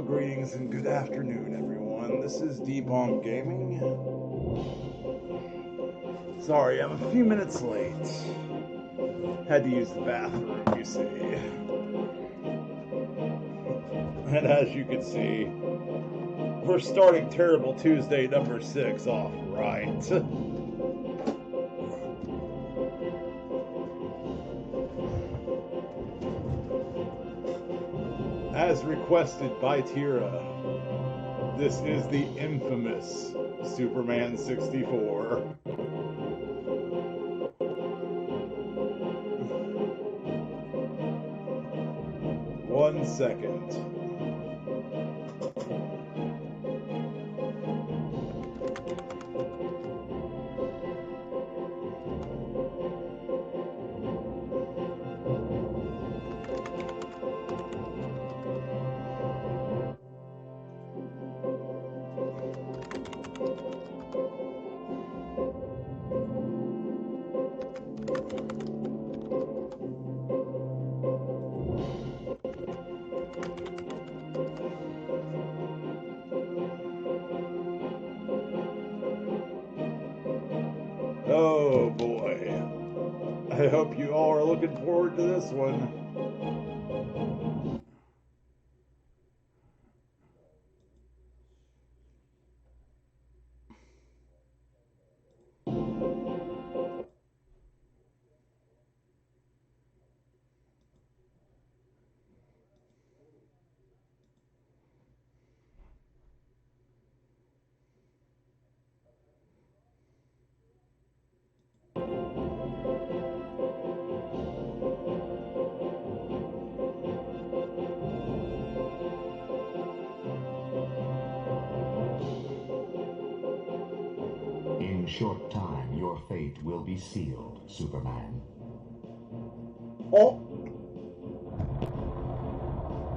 greetings and good afternoon, everyone. This is D-Bomb Gaming. Sorry, I'm a few minutes late. Had to use the bathroom, you see. And as you can see, we're starting Terrible Tuesday number 6 off right. As requested by Tira, this is the infamous Superman 64. One second. Oh boy. I hope you all are looking forward to this one. In short time, your fate will be sealed, Superman. Oh!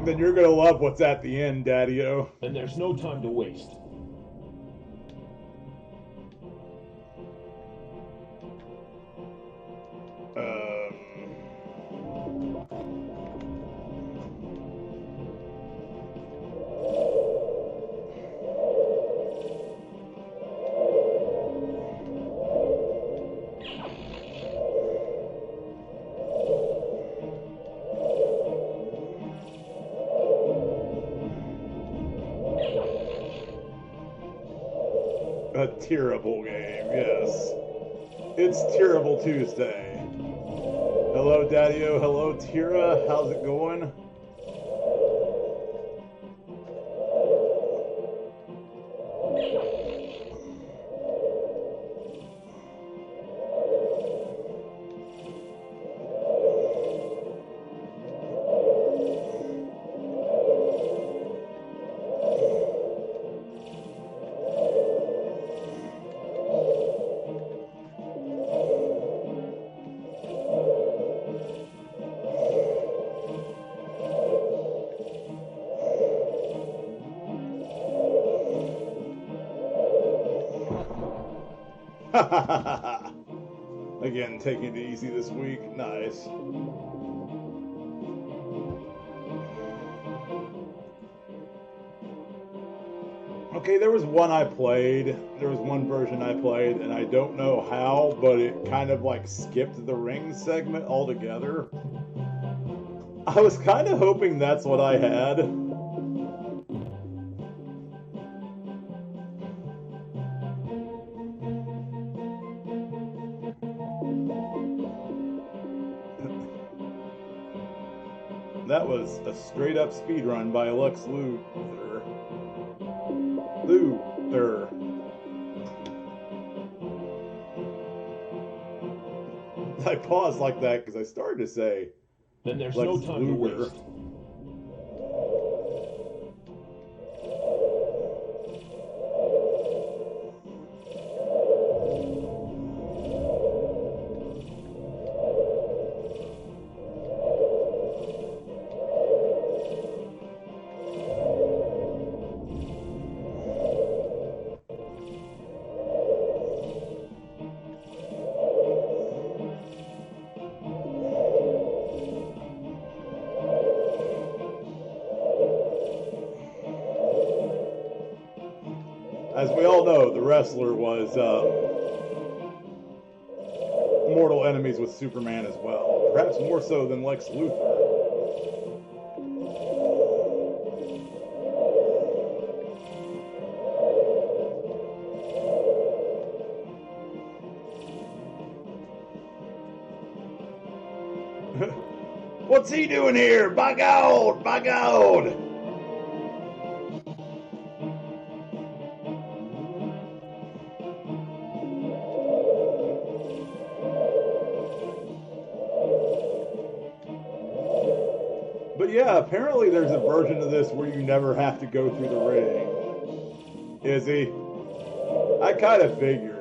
Then you're gonna love what's at the end, Daddy-O. And there's no time to waste. A terrible game, yes. It's Terrible Tuesday. Hello, Daddy-O. Hello, Tira. How's it going? Again, taking it easy this week. Nice. Okay, there was one I played. There was one version I played, and I don't know how, but it kind of like skipped the ring segment altogether. I was kind of hoping that's what I had. That was a straight up speed run by Lex Luthor. I paused like that because I started to say, Then there's Lex no time to Luger. waste. As we all know, the wrestler was mortal enemies with Superman as well. Perhaps more so than Lex Luthor. What's he doing here? By God! By God! But yeah, apparently there's a version of this where you never have to go through the ring. Is he? I kind of figured.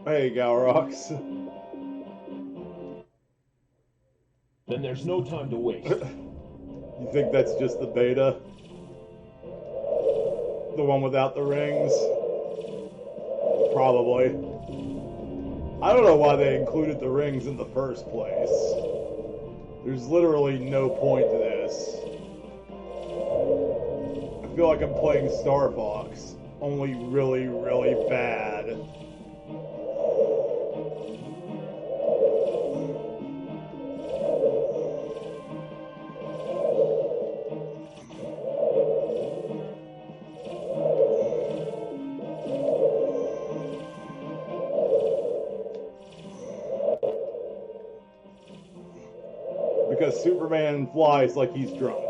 Hey, Galrox. Then there's no time to waste. You think that's just the beta? The one without the rings? Probably. I don't know why they included the rings in the first place. There's literally no point to this. I feel like I'm playing Star Fox, only really, really bad. Because Superman flies like he's drunk.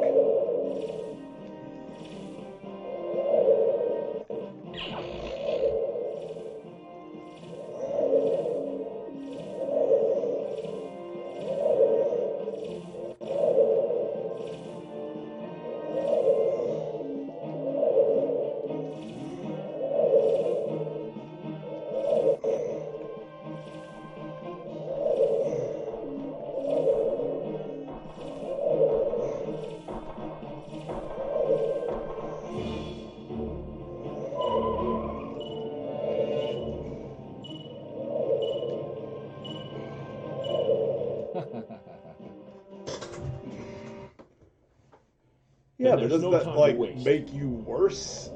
Yeah, but doesn't that, like, make you worse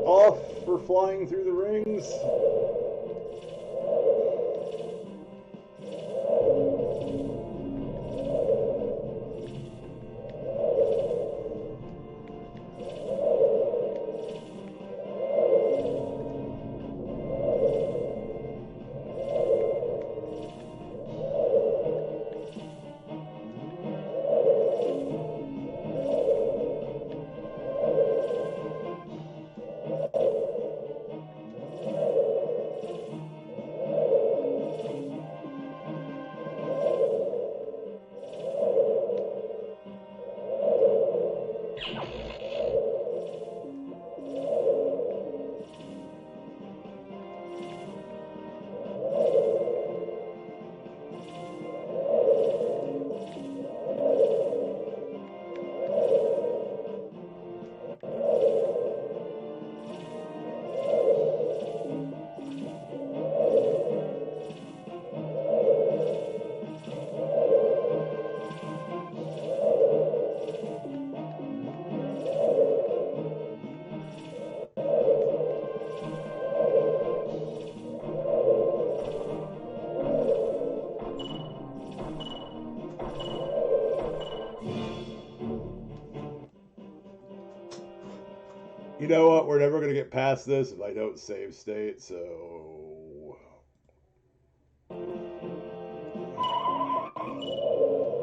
off for flying through the rings? You know what? We're never going to get past this if I don't save state, so...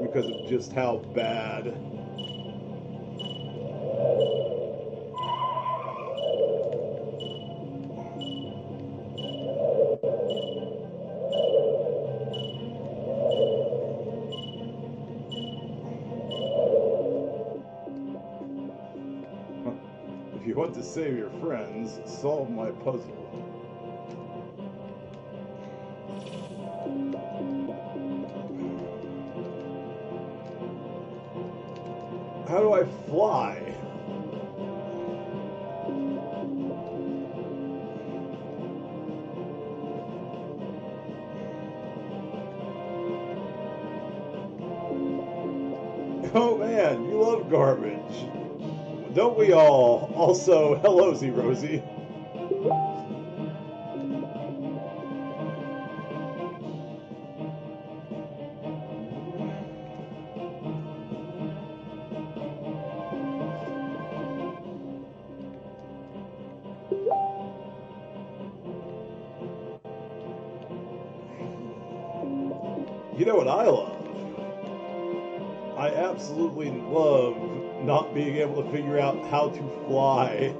Because of just how bad... If you want to save your friends, solve my puzzle. How do I fly? Oh man, you love garbage. Don't we all? Also, hello, Z Rosie. You know what I love? I absolutely love not being able to figure out how to fly.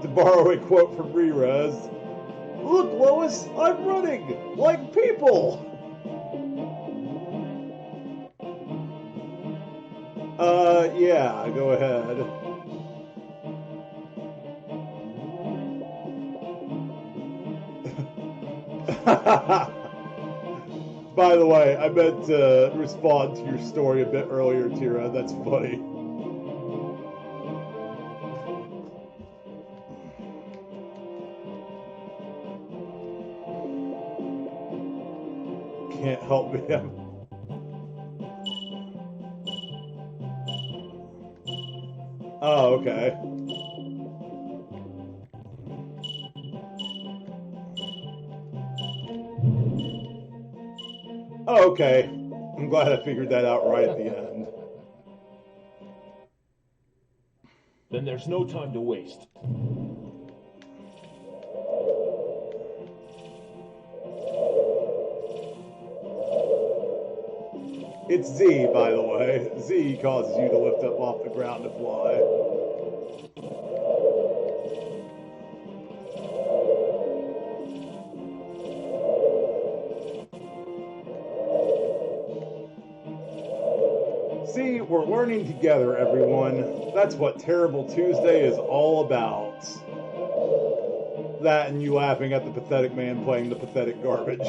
To borrow a quote from Rerez, "Look, Lois, I'm running like people." Yeah, go ahead. By the way, I meant to respond to your story a bit earlier, Tira. That's funny. Can't help him. Oh, okay. Oh, okay. I'm glad I figured that out right at the end. Then there's no time to waste. It's Z, by the way. Z causes you to lift up off the ground to fly. See, we're learning together, everyone. That's what Terrible Tuesday is all about. That and you laughing at the pathetic man playing the pathetic garbage.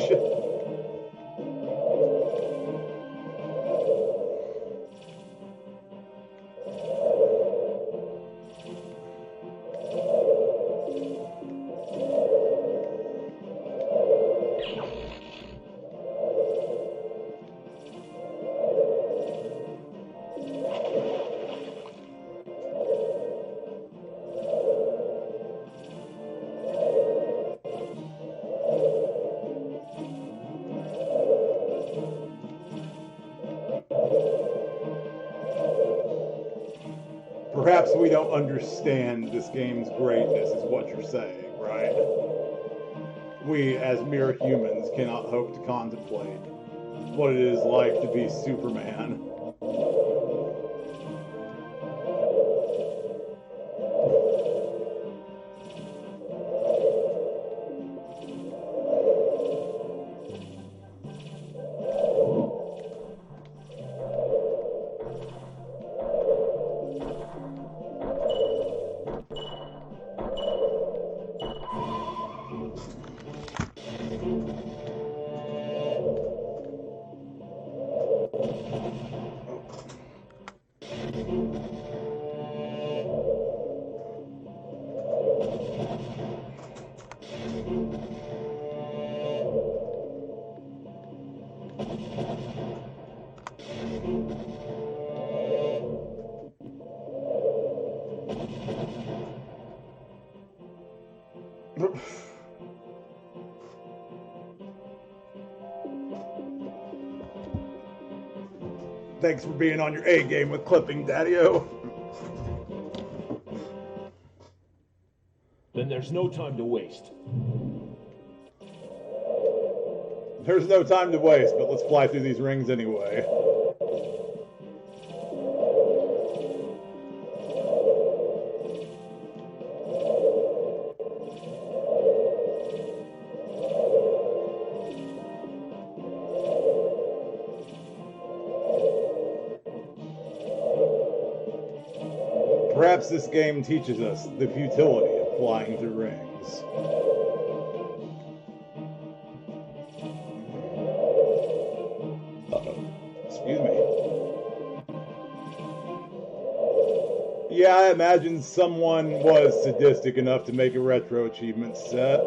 Perhaps we don't understand this game's greatness, is what you're saying, right? We, as mere humans, cannot hope to contemplate what it is like to be Superman. Thanks for being on your A game with clipping, Daddy-O. Then there's no time to waste. There's no time to waste, but let's fly through these rings anyway. Perhaps this game teaches us the futility of flying through rings. Excuse me. Yeah, I imagine someone was sadistic enough to make a retro achievement set.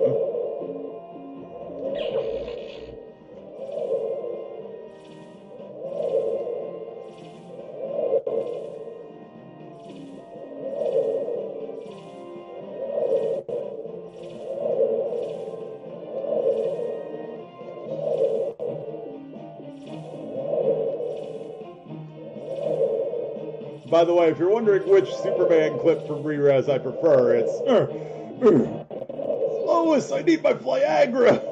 By the way, if you're wondering which Superman clip from Re-Res I prefer, it's Lois, I need my Viagra!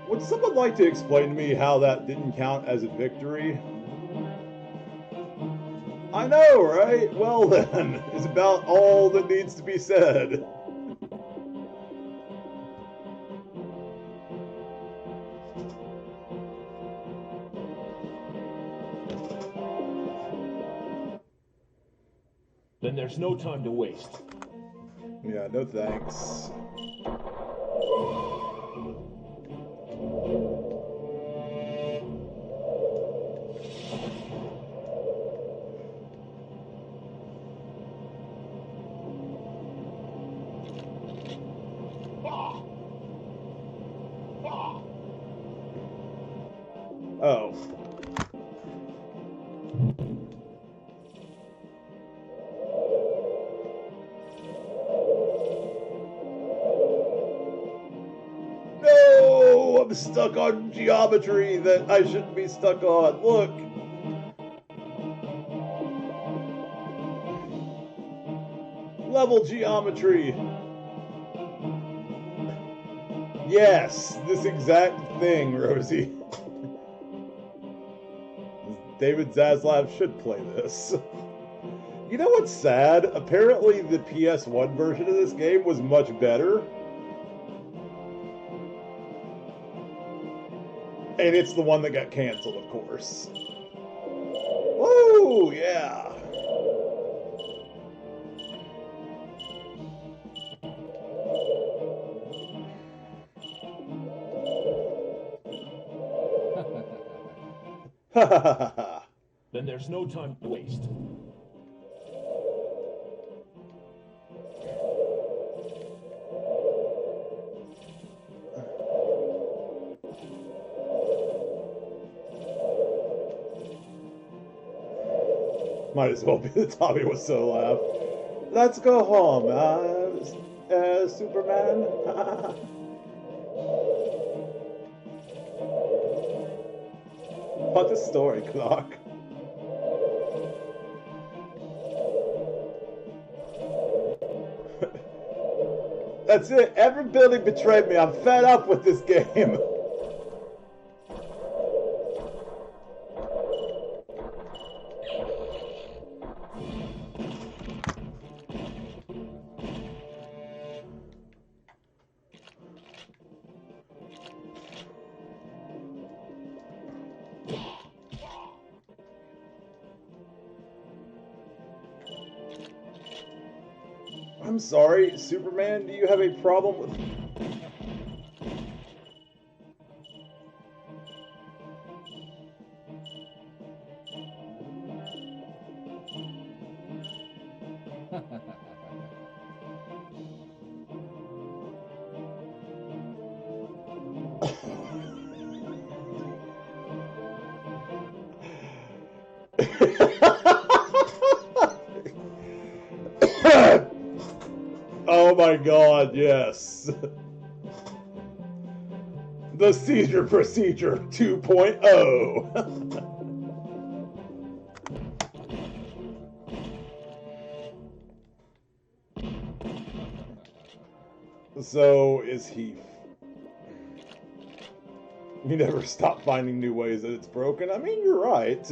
Would someone like to explain to me how that didn't count as a victory? I know, right? Well then, is about all that needs to be said. Then there's no time to waste. Yeah, no thanks. Oh. No! I'm stuck on geometry that I shouldn't be stuck on. Look! Level geometry! Yes, this exact thing, Rosie. David Zaslav should play this. You know what's sad? Apparently the PS1 version of this game was much better. And it's the one that got canceled, of course. Woo, yeah. Then there's no time to waste. Might as well be the Tommy Wiseau laugh. Let's go home, Superman. What a story, Clark. That's it. Every building betrayed me. I'm fed up with this game. I'm sorry, Superman, do you have a problem with... Oh my god, yes. The seizure procedure 2.0. So, is he... You never stop finding new ways that it's broken? I mean, you're right.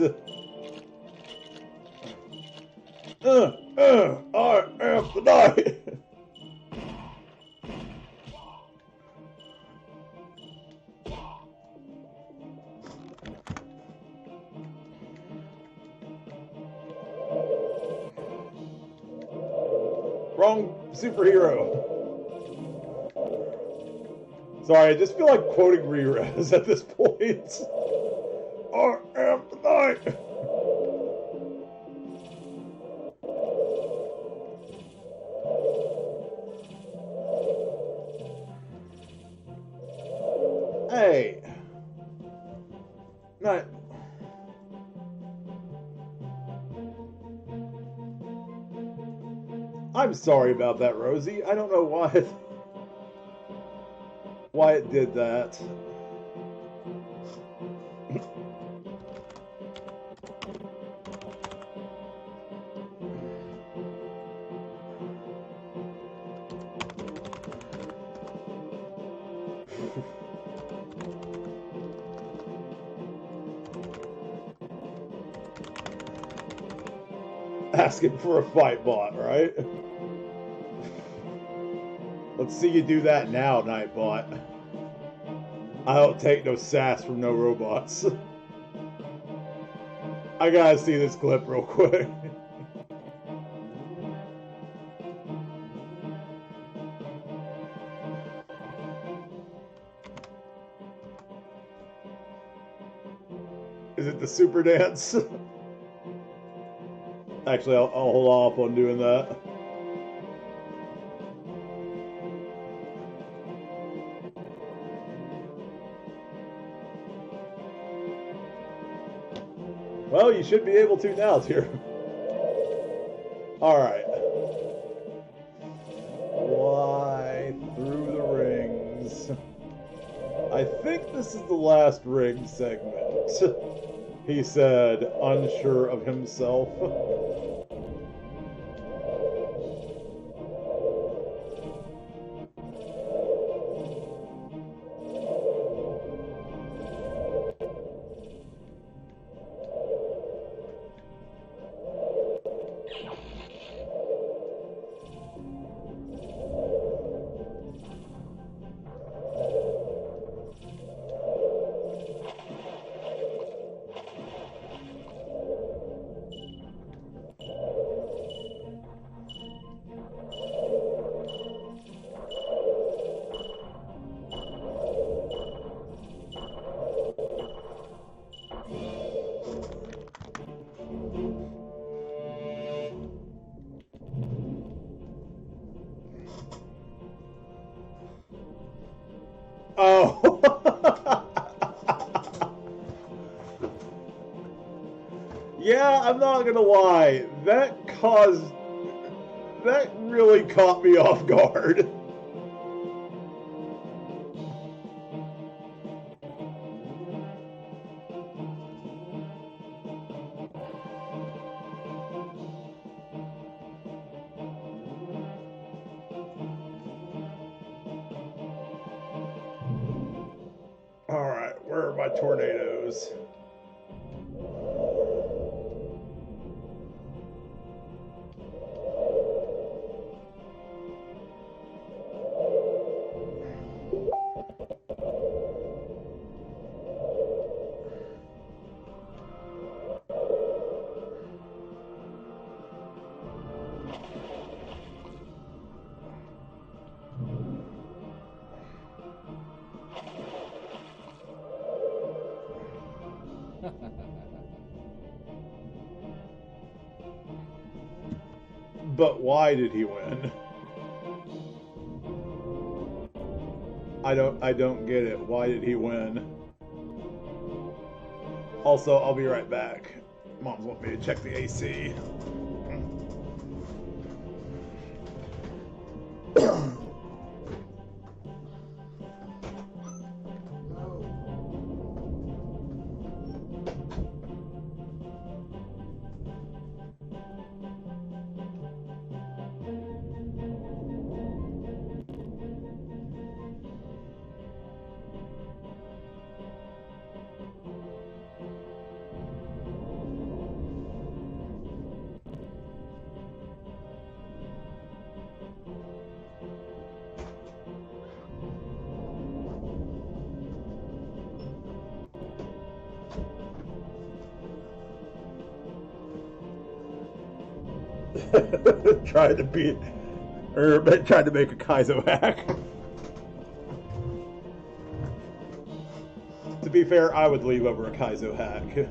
I am the knight. Wrong superhero. Sorry, I just feel like quoting Re-Res at this point. I am the knight. Hey. Knight. I'm sorry about that, Rosie. I don't know why it did that. Asking for a fight bot, right? Let's see you do that now, Nightbot. I don't take no sass from no robots. I gotta see this clip real quick. Is it the super dance? Actually, I'll hold off on doing that. Well, you should be able to now, dear. Alright. Fly through the rings. I think this is the last ring segment. He said, unsure of himself. Oh. Yeah, I'm not gonna lie. That really caught me off guard. Alright, where are my tornadoes? But why did he win? I don't get it. Why did he win? Also, I'll be right back. Moms want me to check the AC. Tried to beat, or tried to make a Kaizo hack. To be fair, I would leave over a Kaizo hack.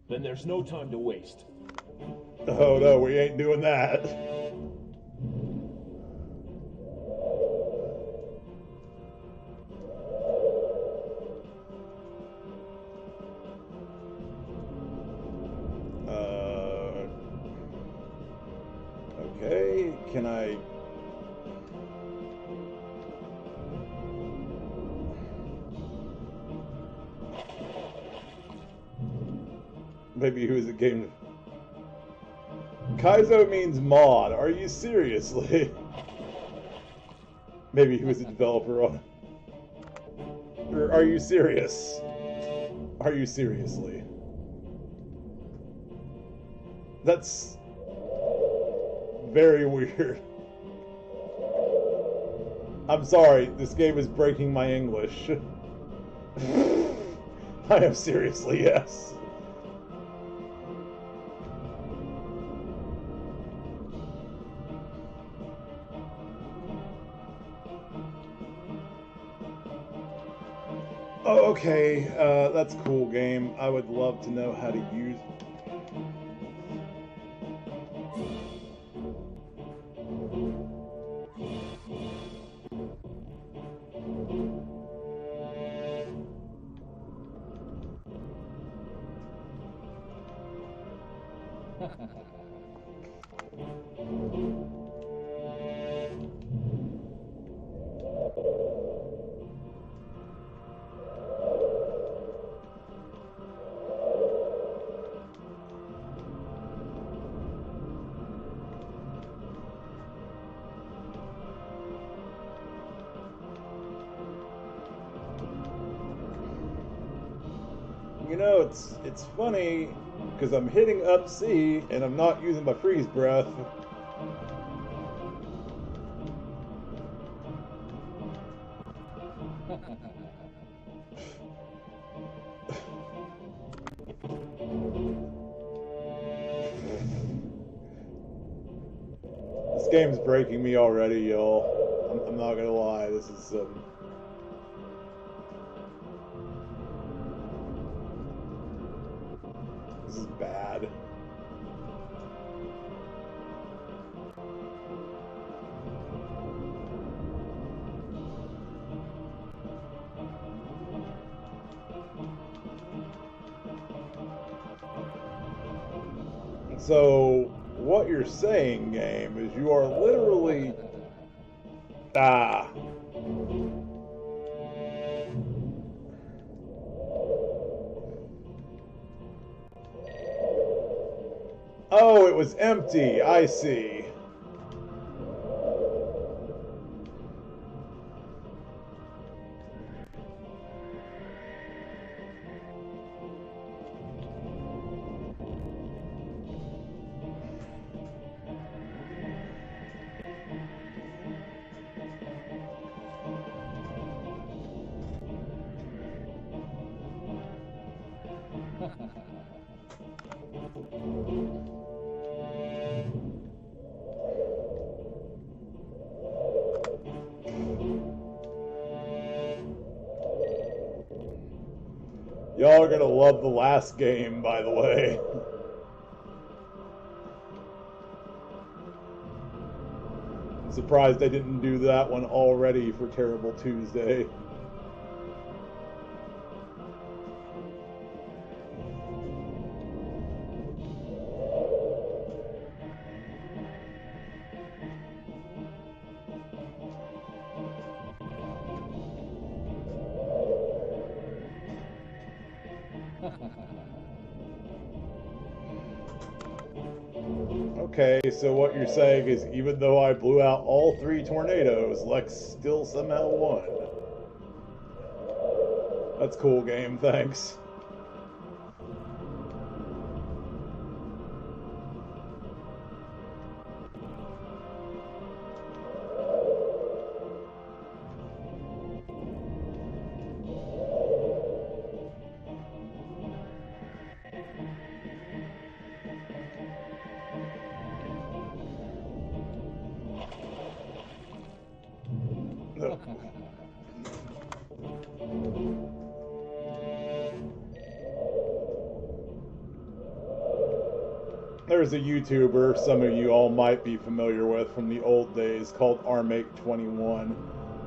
Then there's no time to waste. Oh no, we ain't doing that. Okay, can I... Maybe he was a game... Kaizo means mod. Are you seriously? Maybe he was a developer on... Or are you serious? Are you seriously? That's... very weird. I'm sorry, this game is breaking my English. I am seriously, yes. Oh, okay, that's a cool game. I would love to know how to use... You know, it's funny because I'm hitting up C and I'm not using my freeze breath. This game's breaking me already, y'all. I'm not gonna lie. This is This is bad. So, what you're saying, game, is you are literally... Ah. Oh, it was empty. I see. Y'all are gonna love the last game, by the way. I'm surprised they didn't do that one already for Terrible Tuesday. Okay, so what you're saying is even though I blew out all 3 tornadoes, Lex still somehow won. That's cool game, thanks. There's a YouTuber some of you all might be familiar with from the old days called Armake21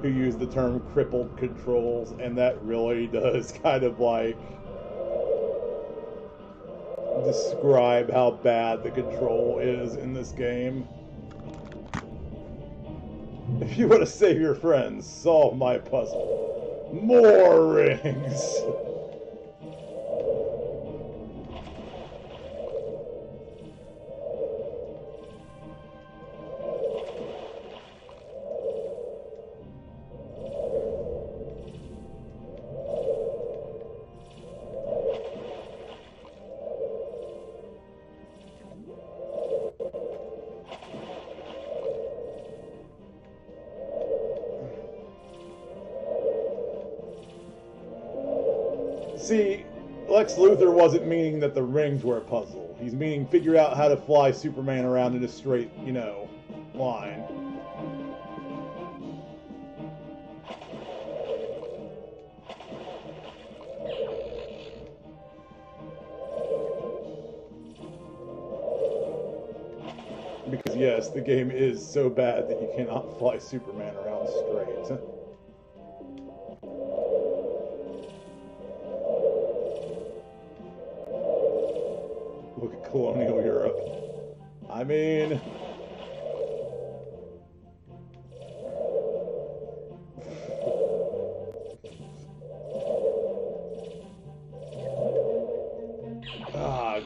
who used the term crippled controls, and that really does kind of like describe how bad the control is in this game. If you want to save your friends, solve my puzzle. More rings! See, Lex Luthor wasn't meaning that the rings were a puzzle. He's meaning figure out how to fly Superman around in a straight, you know, line. Because yes, the game is so bad that you cannot fly Superman around straight. Look at colonial Europe. I mean...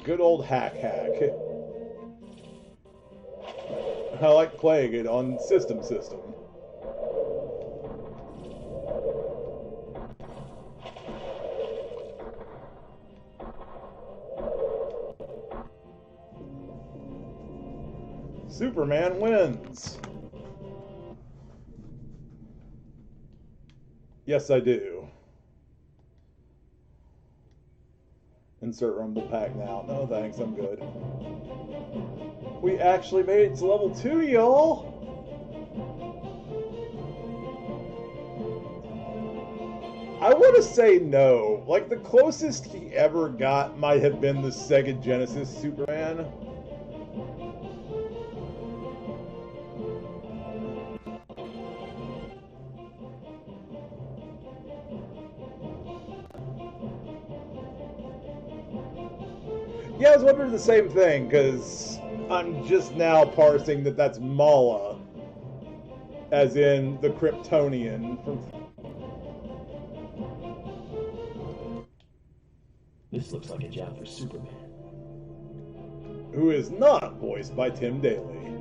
good old hack. I like playing it on System. Superman wins. Yes, I do. Insert Rumble Pack now. No, thanks, I'm good. We actually made it to level 2, y'all! I want to say no. Like, the closest he ever got might have been the Sega Genesis Superman. Yeah, I was wondering the same thing, because I'm just now parsing that that's Mala, as in the Kryptonian from... This looks like a job for Superman. Who is not voiced by Tim Daly.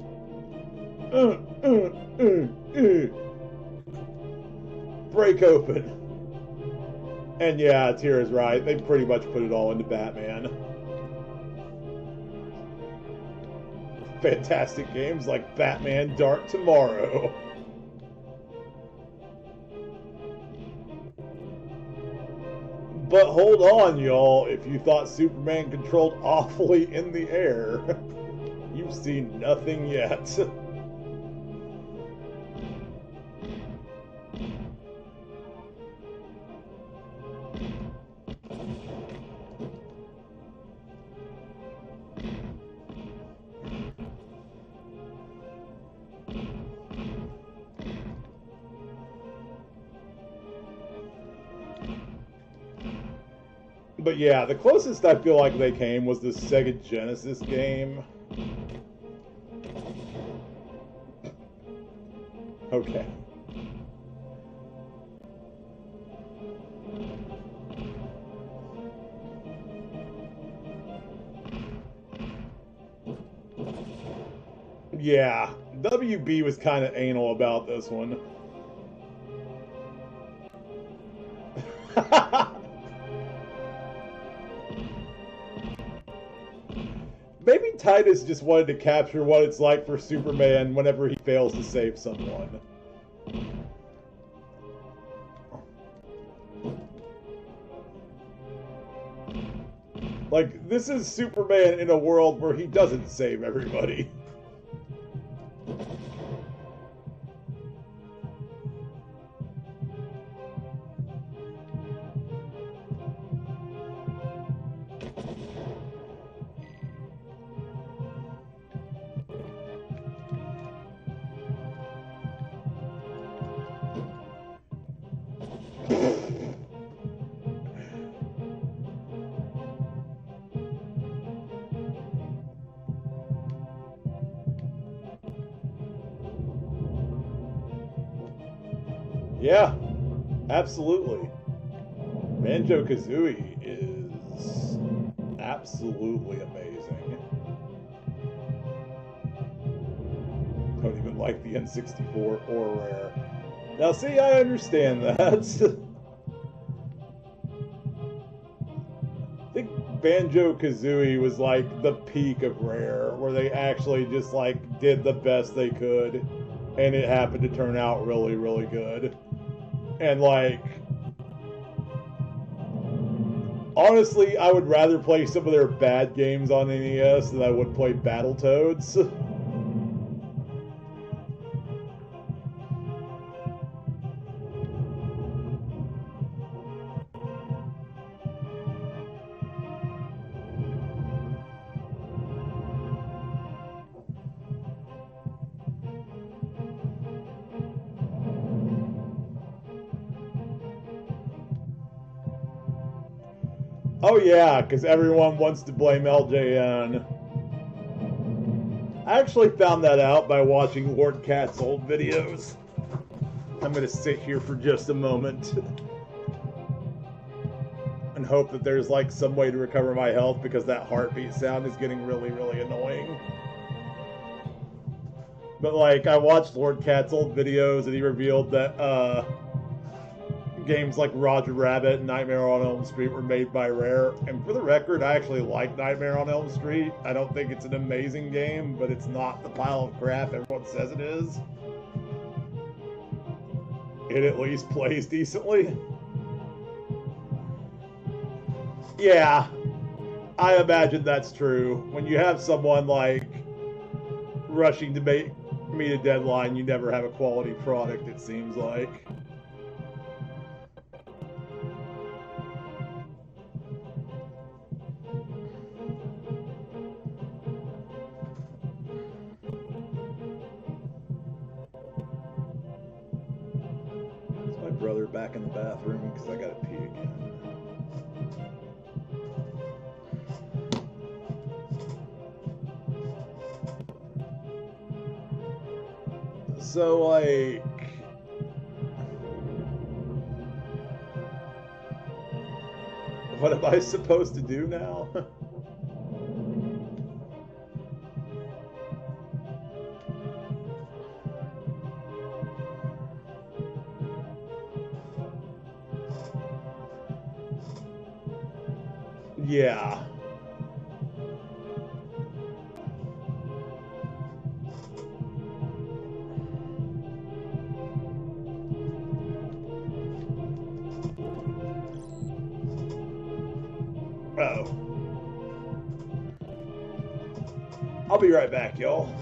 Break open. And yeah, Tira's right. They pretty much put it all into Batman. Fantastic games like Batman Dark Tomorrow. But hold on, y'all. If you thought Superman controlled awfully in the air, you've seen nothing yet. But yeah, the closest I feel like they came was the Sega Genesis game. Okay. Yeah, WB was kind of anal about this one. Maybe Titus just wanted to capture what it's like for Superman whenever he fails to save someone. Like, this is Superman in a world where he doesn't save everybody. Yeah, absolutely. Banjo-Kazooie is absolutely amazing. Don't even like the N64 or Rare. Now, see, I understand that. I think Banjo-Kazooie was like the peak of Rare, where they actually just like did the best they could, and it happened to turn out really, really good. And like, honestly, I would rather play some of their bad games on NES than I would play Battletoads. Oh yeah, because everyone wants to blame LJN. I actually found that out by watching Lord Cat's old videos. I'm going to sit here for just a moment and hope that there's like some way to recover my health, because that heartbeat sound is getting really, really annoying. But like, I watched Lord Cat's old videos and he revealed that games like Roger Rabbit and Nightmare on Elm Street were made by Rare. And for the record, I actually like Nightmare on Elm Street. I don't think it's an amazing game, but it's not the pile of crap everyone says it is. It at least plays decently. Yeah, I imagine that's true. When you have someone like rushing to meet a deadline, you never have a quality product, it seems like. Brother back in the bathroom because I gotta pee again. So like, what am I supposed to do now? Yeah. Uh-oh. I'll be right back, y'all.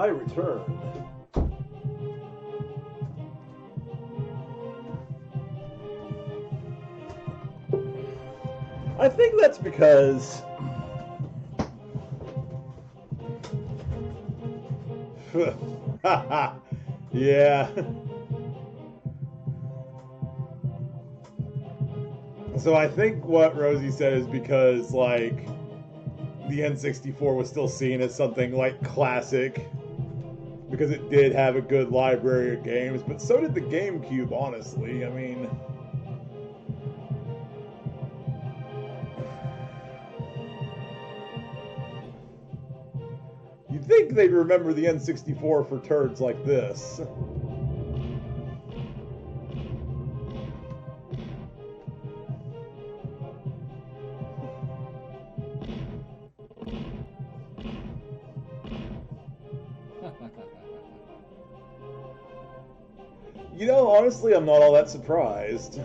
I return. I think that's because yeah. So I think what Rosie said is because like the N64 was still seen as something like classic because it did have a good library of games, but so did the GameCube, honestly. I mean, you'd think they'd remember the N64 for turds like this. You know, honestly, I'm not all that surprised.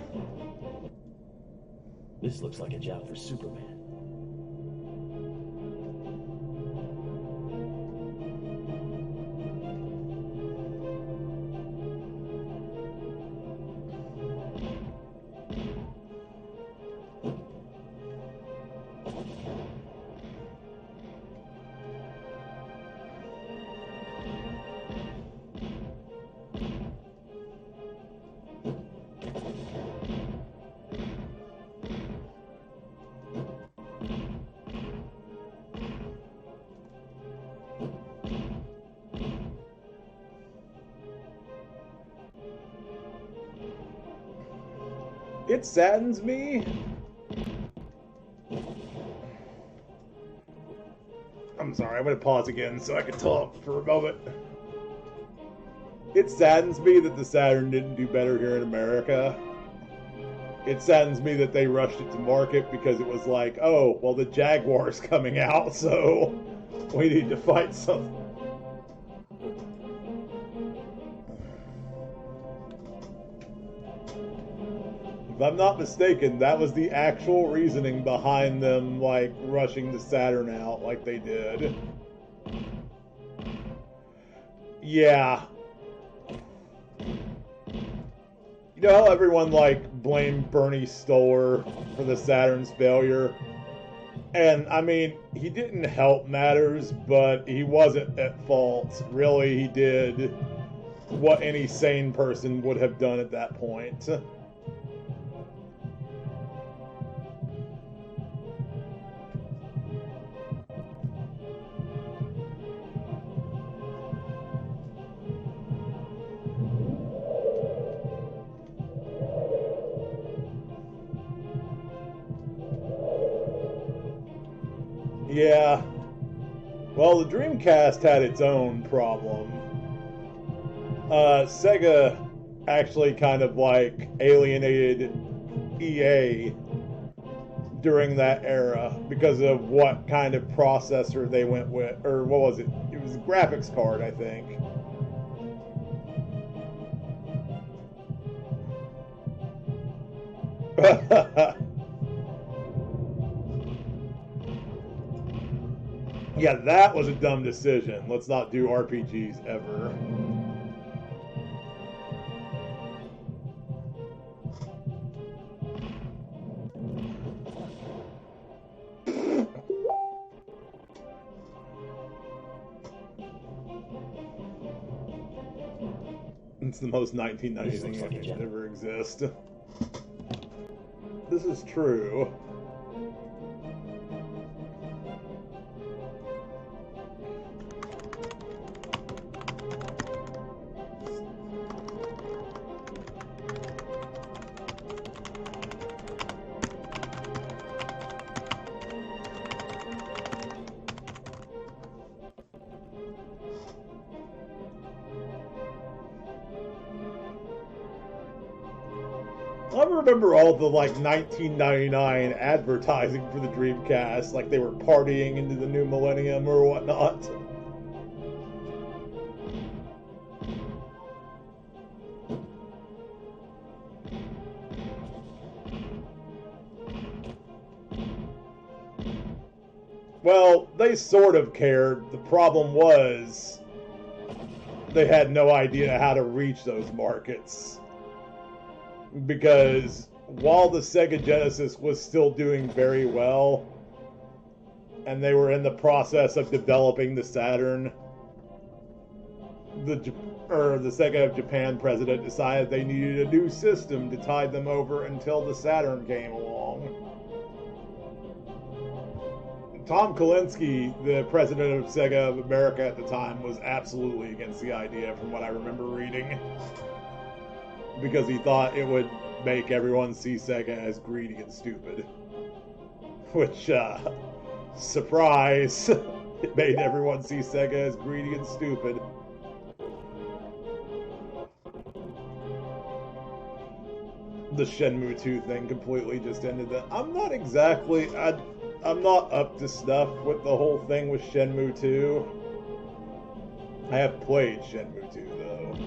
This looks like a job for Superman. It saddens me. I'm sorry, I'm going to pause again so I can talk for a moment. It saddens me that the Saturn didn't do better here in America. It saddens me that they rushed it to market because it was like, oh, well, the Jaguar's coming out, so we need to fight something. If I'm not mistaken, that was the actual reasoning behind them, like, rushing the Saturn out like they did. Yeah. You know how everyone, like, blamed Bernie Stoller for the Saturn's failure? And, I mean, he didn't help matters, but he wasn't at fault. Really, he did what any sane person would have done at that point. Yeah. Well, the Dreamcast had its own problem. Sega actually kind of like alienated EA during that era because of what kind of processor they went with, or what was it? It was a graphics card, I think. Yeah, that was a dumb decision. Let's not do RPGs ever. It's the most 1990 thing that could ever exist. This is true. I remember all the, like, 1999 advertising for the Dreamcast, like they were partying into the new millennium or whatnot. Well, they sort of cared. The problem was they had no idea how to reach those markets. Because while the Sega Genesis was still doing very well, and they were in the process of developing the Saturn, the Sega of Japan president decided they needed a new system to tide them over until the Saturn came along. Tom Kalinske, the president of Sega of America at the time, was absolutely against the idea from what I remember reading. Because he thought it would make everyone see Sega as greedy and stupid. Which, surprise, it made everyone see Sega as greedy and stupid. The Shenmue 2 thing completely just ended that. I'm not up to snuff with the whole thing with Shenmue 2. I have played Shenmue 2, though.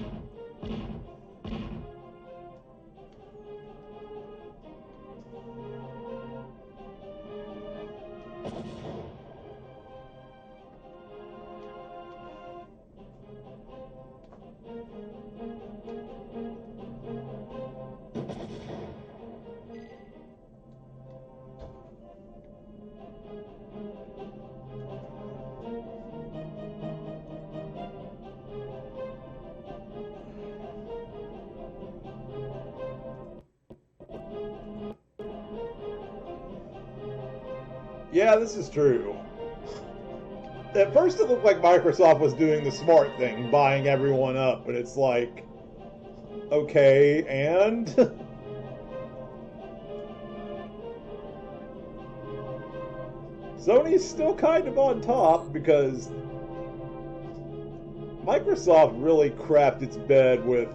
Yeah, this is true. At first it looked like Microsoft was doing the smart thing, buying everyone up, but it's like, okay, and? Sony's still kind of on top because Microsoft really crapped its bed with,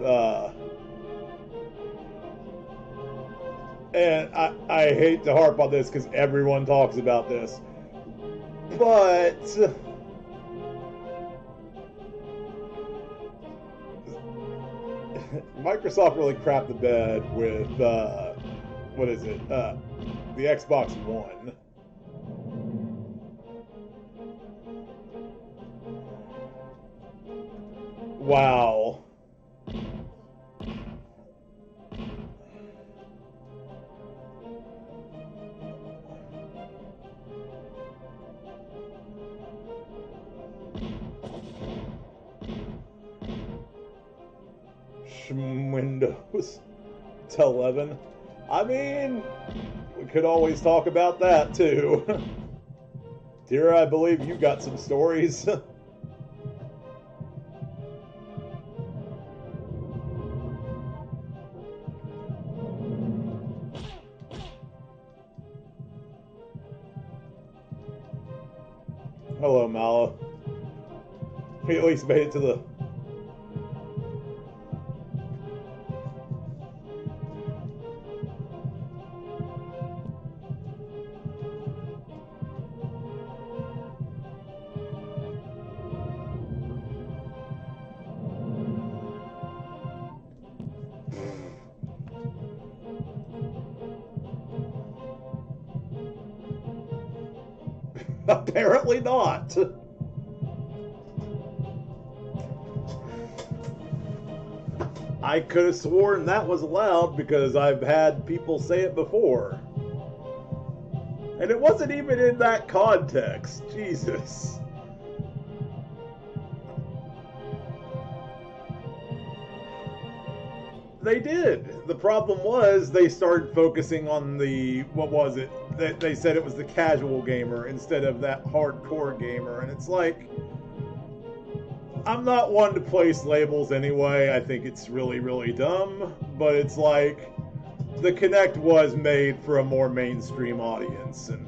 and I hate to harp on this because everyone talks about this, but Microsoft really crapped the bed with, what is it, the Xbox One. Wow. Windows to 11. I mean, we could always talk about that too. Tira, I believe you got some stories. Hello, Mala. We at least made it to the... Apparently not. I could have sworn that was allowed because I've had people say it before. And it wasn't even in that context. Jesus. They did. The problem was they started focusing on the, what was it? They said it was the casual gamer instead of that hardcore gamer. And it's like, I'm not one to place labels anyway. I think it's really, really dumb. But it's like, the Kinect was made for a more mainstream audience. And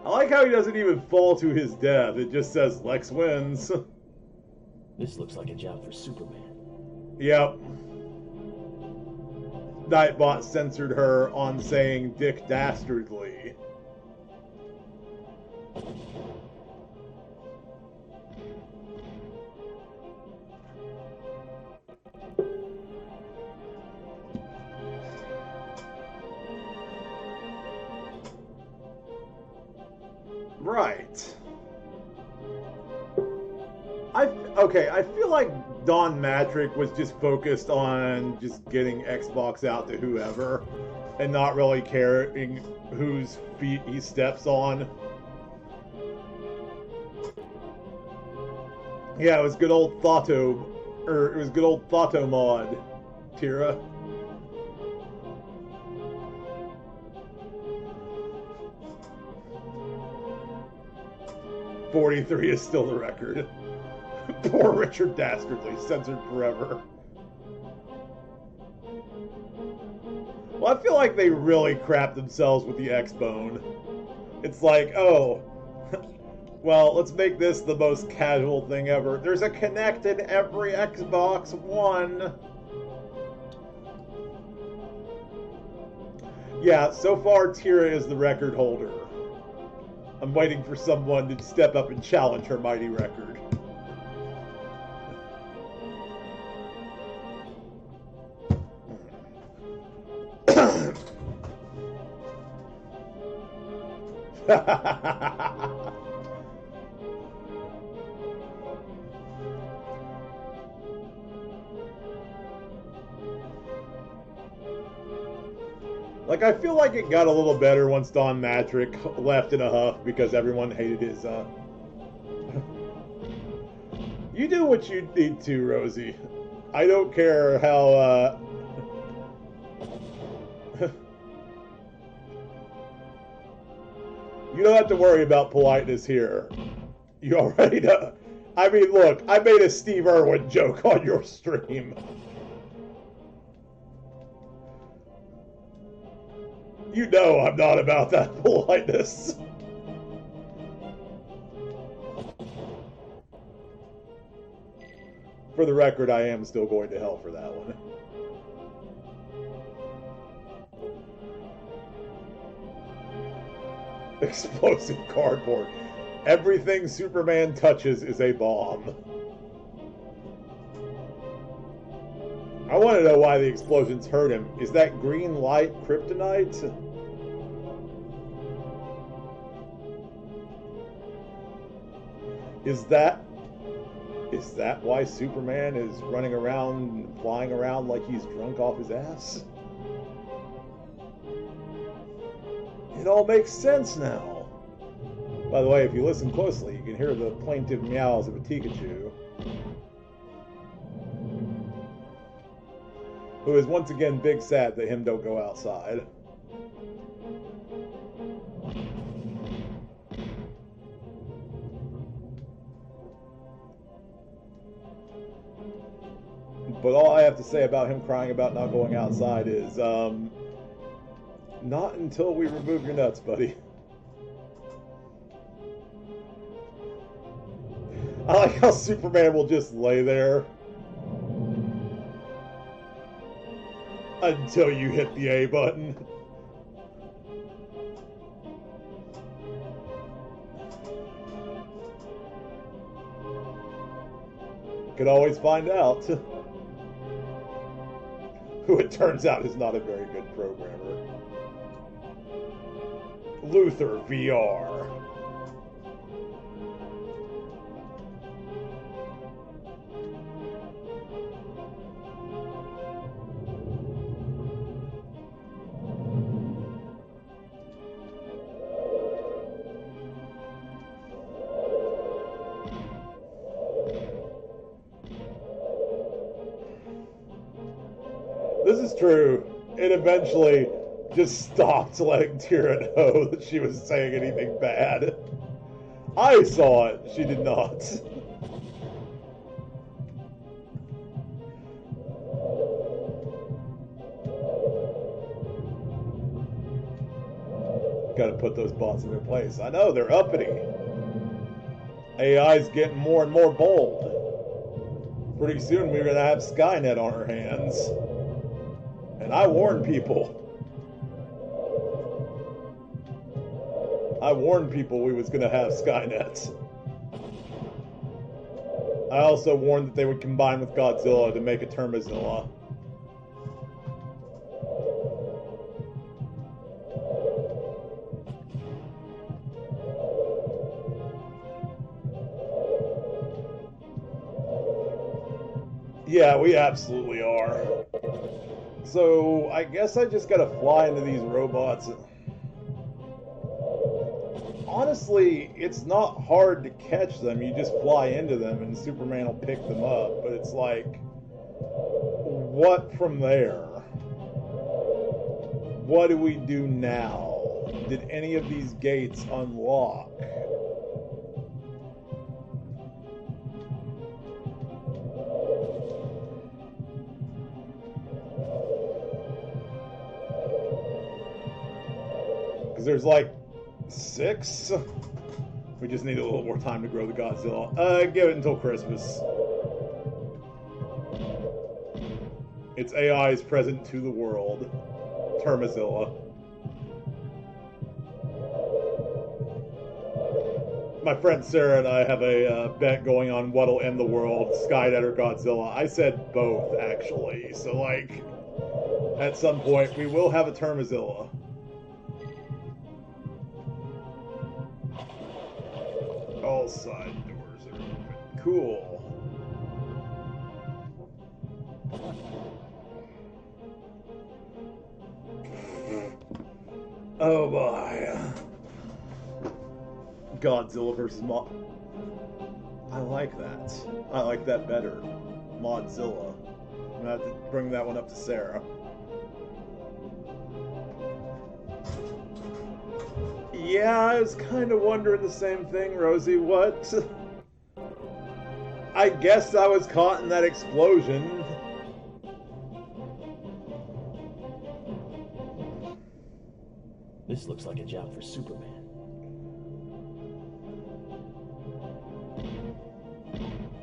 I like how he doesn't even fall to his death. It just says Lex wins. This looks like a job for Superman. Yep. Nightbot censored her on saying Dick Dastardly. Right. I feel like Don Matrick was just focused on just getting Xbox out to whoever and not really caring whose feet he steps on. Yeah, it was good old Thotto, or it was good old Thotto mod, Tira. .43 is still the record. Poor Richard Dastardly, censored forever. Well, I feel like they really crapped themselves with the X-Bone. It's like, oh, well, let's make this the most casual thing ever. There's a Kinect in every Xbox One. Yeah, so far Tira is the record holder. I'm waiting for someone to step up and challenge her mighty record. Like, I feel like it got a little better once Don Matrick left in a huff because everyone hated his, You do what you need to, Rosie. I don't care how, You don't have to worry about politeness here. You already know. I mean, look, I made a Steve Irwin joke on your stream. You know I'm not about that politeness. For the record, I am still going to hell for that one. Explosive cardboard. Everything Superman touches is a bomb. I want to know why the explosions hurt him. Is that green light kryptonite? Is that why Superman is running around, flying around like he's drunk off his ass? It all makes sense now. By the way, if you listen closely, you can hear the plaintive meows of a Pikachu, who is once again big sad that him don't go outside. But all I have to say about him crying about not going outside is, not until we remove your nuts, buddy. I like how Superman will just lay there until you hit the A button. Could always find out. Who it turns out is not a very good programmer. Luther VR. This is true. It eventually just stopped letting Tyrion know that she was saying anything bad. I saw it. She did not. Gotta put those bots in their place. I know, they're uppity. AI's getting more and more bold. Pretty soon we're gonna have Skynet on our hands. And I warned people. I warned people we was gonna have Skynet. I also warned that they would combine with Godzilla to make a Termazilla. Yeah, we absolutely are. So, I guess I just gotta fly into these robots. Honestly, it's not hard to catch them. You just fly into them and Superman will pick them up. But it's like, what from there? What do we do now? Did any of these gates unlock? There's like 6. We just need a little more time to grow the Godzilla. Give it until Christmas. Its AI is present to the world. Termazilla. My friend Sarah and I have a bet going on what'll end the world, Skynet or Godzilla. I said both, actually. So, like, at some point, we will have a Termazilla. All side doors are open. Cool. Oh boy. Godzilla versus Mod. I like that. I like that better. Modzilla. I'm gonna have to bring that one up to Sarah. Yeah, I was kind of wondering the same thing, Rosie. What? I guess I was caught in that explosion. This looks like a job for Superman.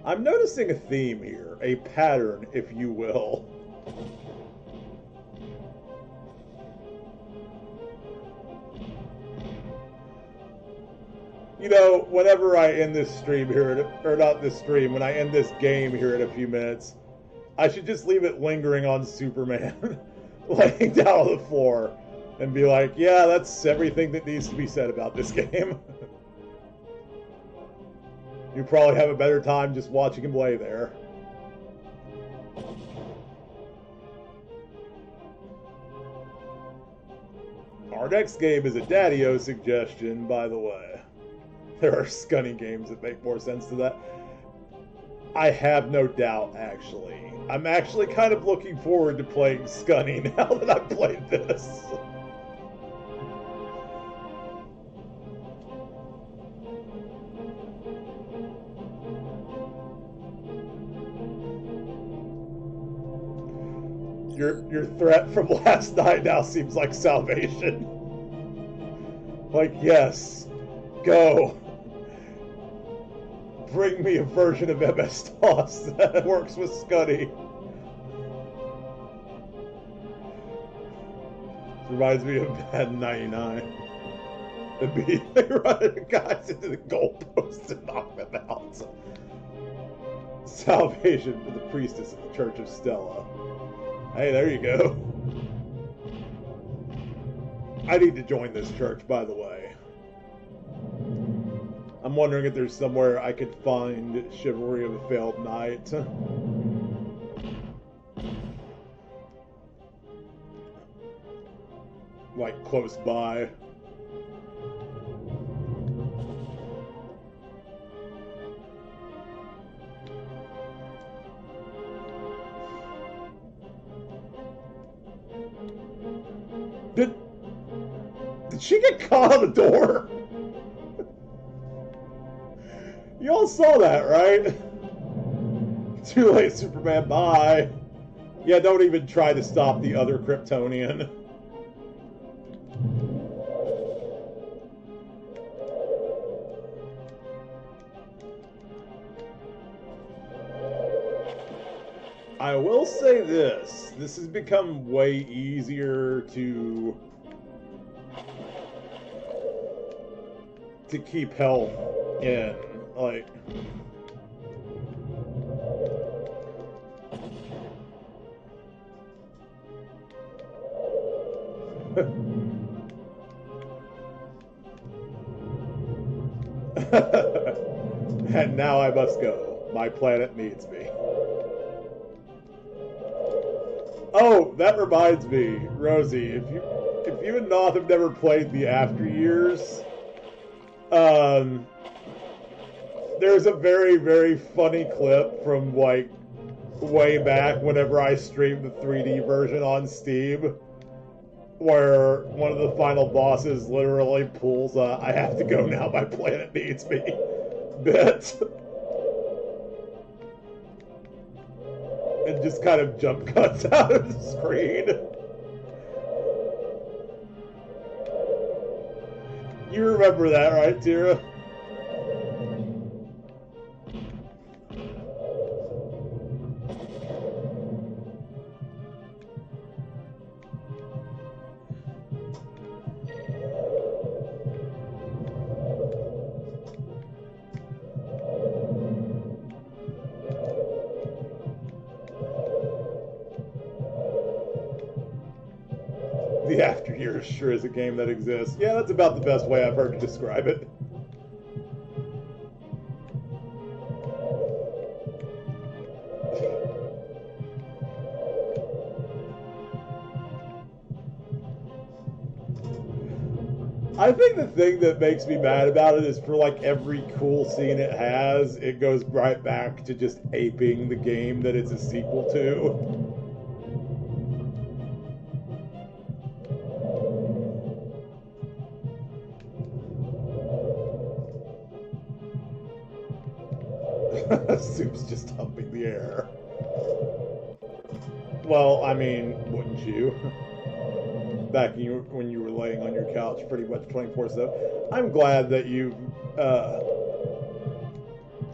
I'm noticing a theme here, a pattern, if you will. You know, whenever I end this stream here, or not this stream, when I end this game here in a few minutes, I should just leave it lingering on Superman, laying down on the floor, and be like, yeah, that's everything that needs to be said about this game. You probably have a better time just watching him lay there. Our next game is a Daddy-O suggestion, by the way. There are Scunny games that make more sense to that. I have no doubt, actually. I'm actually kind of looking forward to playing Scunny now that I've played this. Your threat from last night now seems like salvation. Like, yes, go. Bring me a version of MS-DOS that works with Scunny. Reminds me of Madden 99. Immediately running guys into the goalposts and knock them out. Salvation for the priestess of the Church of Stella. Hey, there you go. I need to join this church, by the way. I'm wondering if there's somewhere I could find Chivalry of a Failed Knight. Like, close by. Did she get caught on the door? You all saw that, right? Too late, Superman, bye. Yeah, don't even try to stop the other Kryptonian. I will say this. This has become way easier to keep health in. Like, and now I must go. My planet needs me. Oh, that reminds me, Rosie, if you and Noth have never played the After Years, there's a very, very funny clip from, like, way back whenever I streamed the 3D version on Steam, where one of the final bosses literally pulls a "I have to go now, my planet needs me" bit. And just kind of jump cuts out of the screen. You remember that, right, Tira? The After Years sure is a game that exists. Yeah, that's about the best way I've heard to describe it. I think the thing that makes me mad about it is for like every cool scene it has, it goes right back to just aping the game that it's a sequel to. Soup's just humping the air. Well, I mean, wouldn't you? Back when you were laying on your couch pretty much 24/7. I'm glad that you've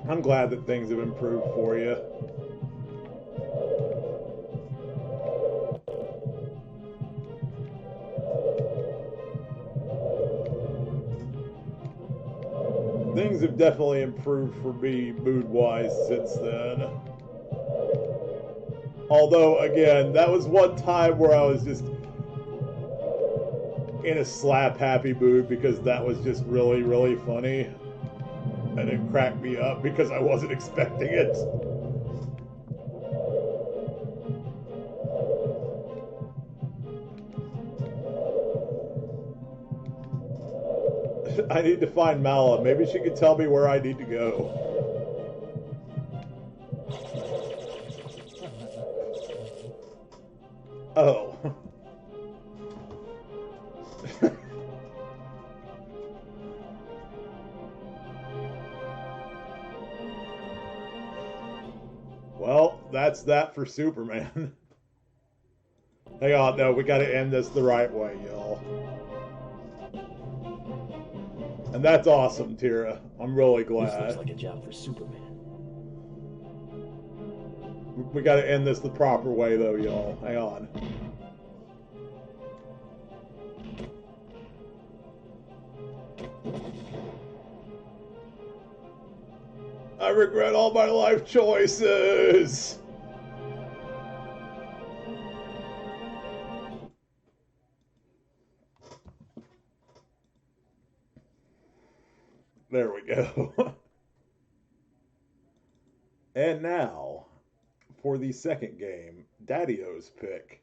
I'm glad that things have improved for you. Things have definitely improved for me mood-wise since then. Although, again, that was one time where I was just in a slap-happy mood because that was just really, really funny. And it cracked me up because I wasn't expecting it. I need to find Mala. Maybe she could tell me where I need to go. Oh. Well, that's that for Superman. Hang on, no, we gotta end this the right way, y'all. And that's awesome, Tira. I'm really glad. This looks like a job for Superman. We gotta end this the proper way, though, y'all. Hang on. I regret all my life choices. There we go. And now, for the second game, Daddy-O's pick,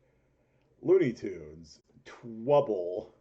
Looney Tunes, Twubble.